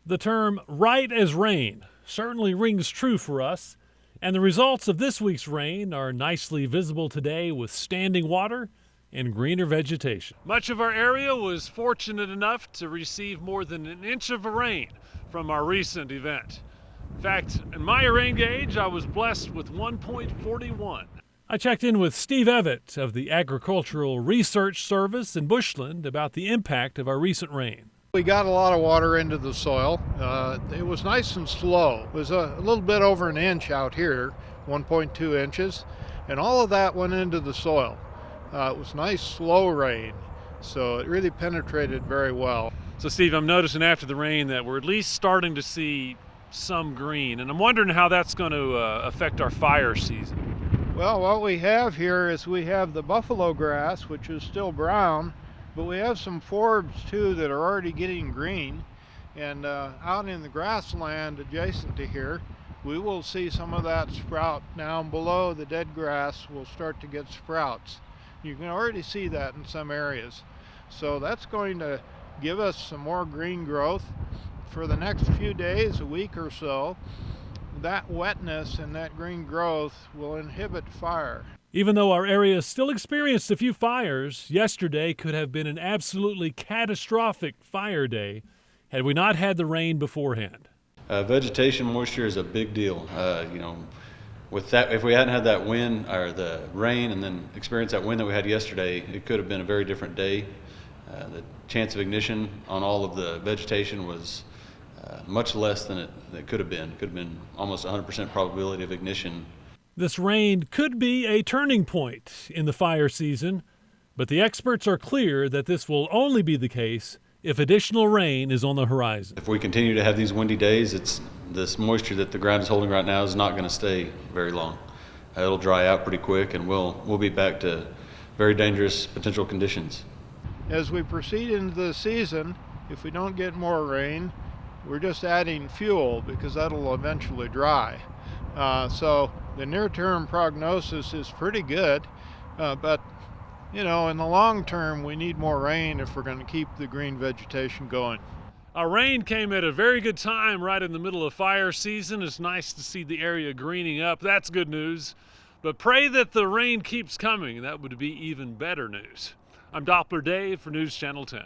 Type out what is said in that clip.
The term right as rain certainly rings true for us, and the results of this week's rain are nicely visible today with standing water and greener vegetation. Much of our area was fortunate enough to receive more than an inch of rain from our recent event. In fact, in my rain gauge, I was blessed with 1.41. I checked in with Steve Evett of the Agricultural Research Service in Bushland about the impact of our recent rain. We got a lot of water into the soil. It was nice and slow. It was a little bit over an inch out here, 1.2 inches, and all of that went into the soil. It was nice, slow rain, so it really penetrated very well. So Steve, I'm noticing after the rain that we're at least starting to see some green, and I'm wondering how that's going to affect our fire season. Well, what we have here is we have the buffalo grass, which is still brown, but we have some forbs too that are already getting green, and out in the grassland adjacent to here, we will see some of that sprout down below. The dead grass will start to get sprouts. You can already see that in some areas. So that's going to give us some more green growth for the next few days, a week or so. That wetness and that green growth will inhibit fire. Even though our area still experienced a few fires, yesterday could have been an absolutely catastrophic fire day had we not had the rain beforehand. Vegetation moisture is a big deal. With that, if we hadn't had that wind or the rain and then experienced that wind that we had yesterday, it could have been a very different day. The chance of ignition on all of the vegetation was much less than it could have been. It could have been almost 100% probability of ignition. This rain could be a turning point in the fire season, but the experts are clear that this will only be the case if additional rain is on the horizon. If we continue to have these windy days, this moisture that the ground is holding right now is not going to stay very long. It'll dry out pretty quick, and we'll be back to very dangerous potential conditions. As we proceed into the season, if we don't get more rain, we're just adding fuel because that'll eventually dry. So the near-term prognosis is pretty good, but in the long term, we need more rain if we're going to keep the green vegetation going. Our rain came at a very good time right in the middle of fire season. It's nice to see the area greening up. That's good news. But pray that the rain keeps coming. That would be even better news. I'm Doppler Dave for News Channel 10.